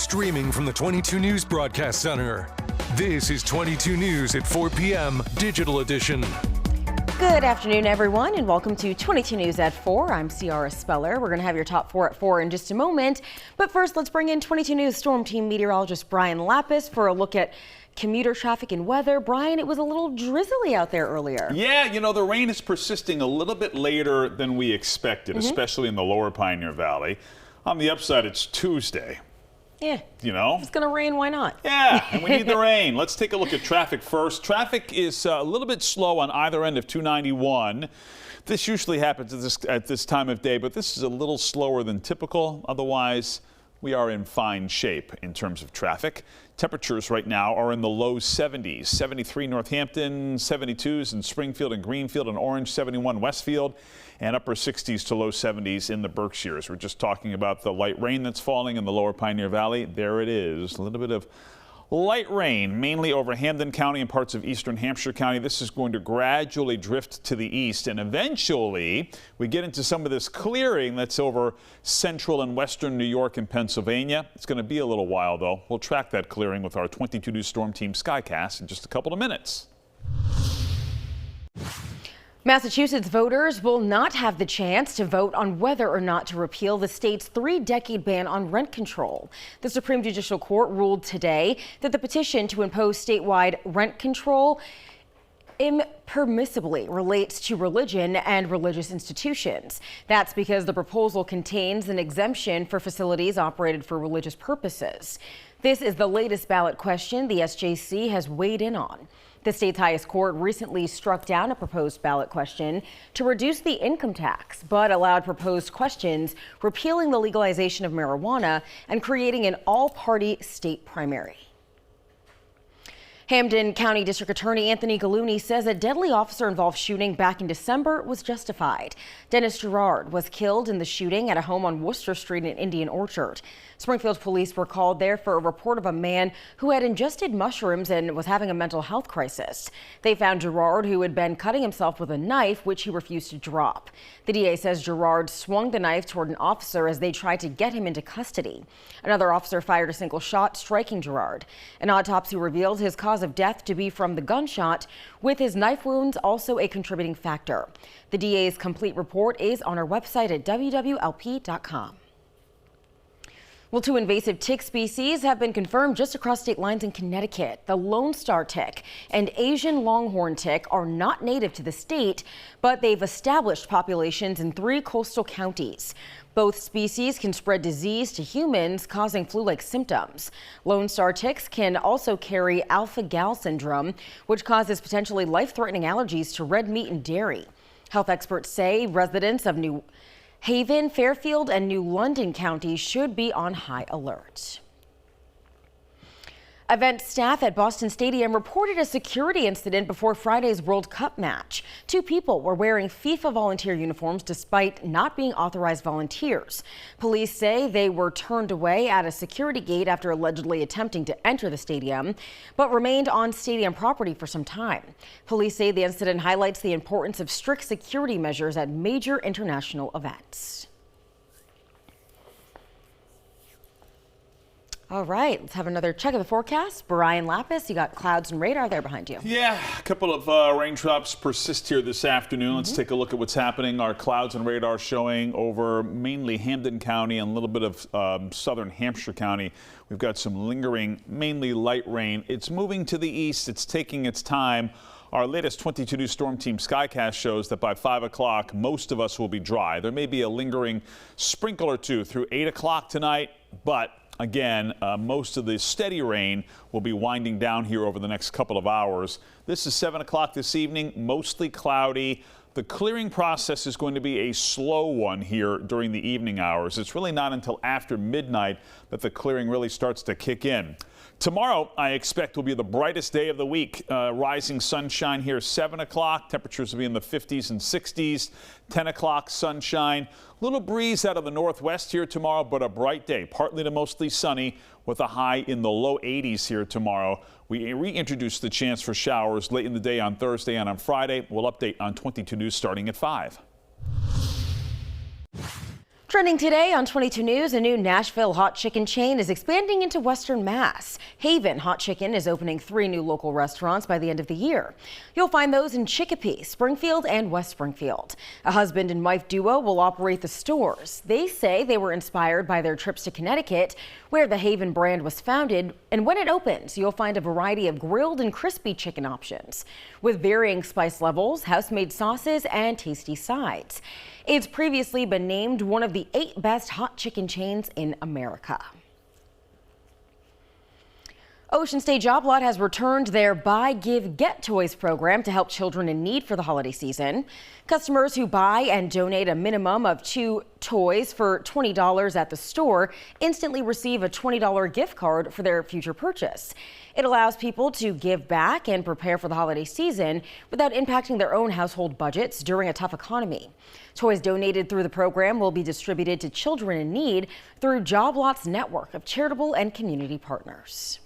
Streaming from the 22 News Broadcast Center. This is 22 News at 4 p.m. Digital Edition. Good afternoon, everyone, and welcome to 22 News at 4. I'm Ciara Speller. We're going to have your top 4 at 4 in just a moment. But first, let's bring in 22 News Storm Team meteorologist Brian Lapis for a look at commuter traffic and weather. Brian, it was a little drizzly out there earlier. Yeah, you know, the rain is persisting a little bit later than we expected, especially in the lower Pioneer Valley. On the upside, it's Tuesday. Yeah. You know? If it's going to rain, why not? Yeah, and we need the rain. Let's take a look at traffic first. Traffic is a little bit slow on either end of 291. This usually happens at this time of day, but this is a little slower than typical. Otherwise, we are in fine shape in terms of traffic. Temperatures right now are in the low 70s. 73 Northampton, 72s in Springfield and Greenfield and Orange, 71 Westfield, and upper 60s to low 70s in the Berkshires. We're just talking about the light rain that's falling in the lower Pioneer Valley. There it is. A little bit of light rain, mainly over Hampden County and parts of eastern Hampshire County. This is going to gradually drift to the east, and eventually we get into some of this clearing that's over central and western New York and Pennsylvania. It's going to be a little while, though. We'll track that clearing with our 22 News Storm Team Skycast in just a couple of minutes. Massachusetts voters will not have the chance to vote on whether or not to repeal the state's 3-decade ban on rent control. The Supreme Judicial Court ruled today that the petition to impose statewide rent control impermissibly relates to religion and religious institutions. That's because the proposal contains an exemption for facilities operated for religious purposes. This is the latest ballot question the SJC has weighed in on. The state's highest court recently struck down a proposed ballot question to reduce the income tax, but allowed proposed questions repealing the legalization of marijuana and creating an all-party state primary. Hampden County District Attorney Anthony Gallooni says a deadly officer-involved shooting back in December was justified. Dennis Gerard was killed in the shooting at a home on Worcester Street in Indian Orchard. Springfield police were called there for a report of a man who had ingested mushrooms and was having a mental health crisis. They found Gerard, who had been cutting himself with a knife, which he refused to drop. The DA says Gerard swung the knife toward an officer as they tried to get him into custody. Another officer fired a single shot, striking Gerard. An autopsy revealed his cause of death to be from the gunshot, with his knife wounds also a contributing factor. The DA's complete report is on our website at wwlp.com. Well, 2 invasive tick species have been confirmed just across state lines in Connecticut. The Lone Star tick and Asian longhorn tick are not native to the state, but they've established populations in 3 coastal counties. Both species can spread disease to humans, causing flu-like symptoms. Lone Star ticks can also carry alpha-gal syndrome, which causes potentially life-threatening allergies to red meat and dairy. Health experts say residents of New Haven, Fairfield, and New London counties should be on high alert. Event staff at Boston Stadium reported a security incident before Friday's World Cup match. 2 people were wearing FIFA volunteer uniforms despite not being authorized volunteers. Police say they were turned away at a security gate after allegedly attempting to enter the stadium, but remained on stadium property for some time. Police say the incident highlights the importance of strict security measures at major international events. All right, let's have another check of the forecast. Brian Lapis, you got clouds and radar there behind you. Yeah, a couple of raindrops persist here this afternoon. Let's take a look at what's happening. Our clouds and radar showing over mainly Hampden County and a little bit of southern Hampshire County. We've got some lingering, mainly light rain. It's moving to the east. It's taking its time. Our latest 22 News Storm Team Skycast shows that by 5 o'clock, most of us will be dry. There may be a lingering sprinkle or two through 8 o'clock tonight, but again, most of the steady rain will be winding down here over the next couple of hours. This is 7 o'clock this evening, mostly cloudy. The clearing process is going to be a slow one here during the evening hours. It's really not until after midnight that the clearing really starts to kick in. Tomorrow, I expect, will be the brightest day of the week. Rising sunshine here, 7 o'clock. Temperatures will be in the 50s and 60s. 10 o'clock, sunshine. Little breeze out of the northwest here tomorrow, but a bright day. Partly to mostly sunny with a high in the low 80s here tomorrow. We reintroduce the chance for showers late in the day on Thursday and on Friday. We'll update on 22 News starting at 5. Trending today on 22 News, a new Nashville hot chicken chain is expanding into Western Mass. Haven Hot Chicken is opening 3 new local restaurants by the end of the year. You'll find those in Chicopee, Springfield, and West Springfield. A husband and wife duo will operate the stores. They say they were inspired by their trips to Connecticut, where the Haven brand was founded. And when it opens, you'll find a variety of grilled and crispy chicken options with varying spice levels, house-made sauces, and tasty sides. It's previously been named one of the 8 best hot chicken chains in America. Ocean State Job Lot has returned their Buy, Give, Get Toys program to help children in need for the holiday season. Customers who buy and donate a minimum of 2 toys for $20 at the store instantly receive a $20 gift card for their future purchase. It allows people to give back and prepare for the holiday season without impacting their own household budgets during a tough economy. Toys donated through the program will be distributed to children in need through Job Lot's network of charitable and community partners.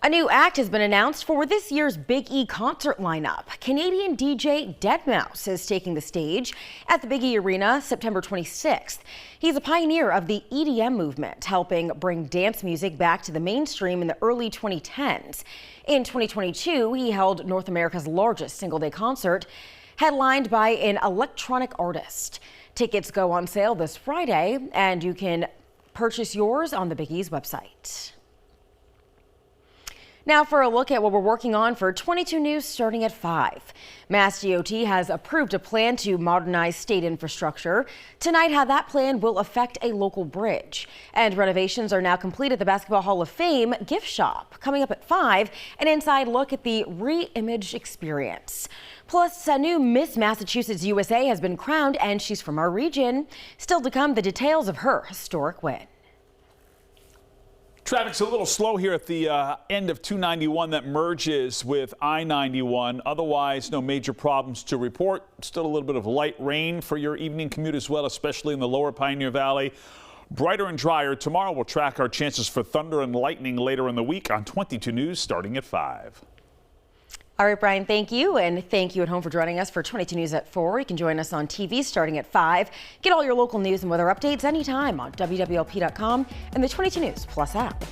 A new act has been announced for this year's Big E concert lineup. Canadian DJ Deadmau5 is taking the stage at the Big E Arena September 26th. He's a pioneer of the EDM movement, helping bring dance music back to the mainstream in the early 2010s. In 2022, he held North America's largest single-day concert, headlined by an electronic artist. Tickets go on sale this Friday, and you can purchase yours on the Big E's website. Now for a look at what we're working on for 22 News starting at 5. Mass DOT has approved a plan to modernize state infrastructure. Tonight, how that plan will affect a local bridge. And renovations are now complete at the Basketball Hall of Fame gift shop. Coming up at 5, an inside look at the re-image experience. Plus, a new Miss Massachusetts USA has been crowned, and she's from our region. Still to come, the details of her historic win. Traffic's a little slow here at the end of 291 that merges with I-91. Otherwise, no major problems to report. Still a little bit of light rain for your evening commute as well, especially in the lower Pioneer Valley. Brighter and drier. Tomorrow we'll track our chances for thunder and lightning later in the week on 22 News starting at 5. All right, Brian, thank you. And thank you at home for joining us for 22 News at 4. You can join us on TV starting at 5. Get all your local news and weather updates anytime on wwlp.com and the 22 News Plus app.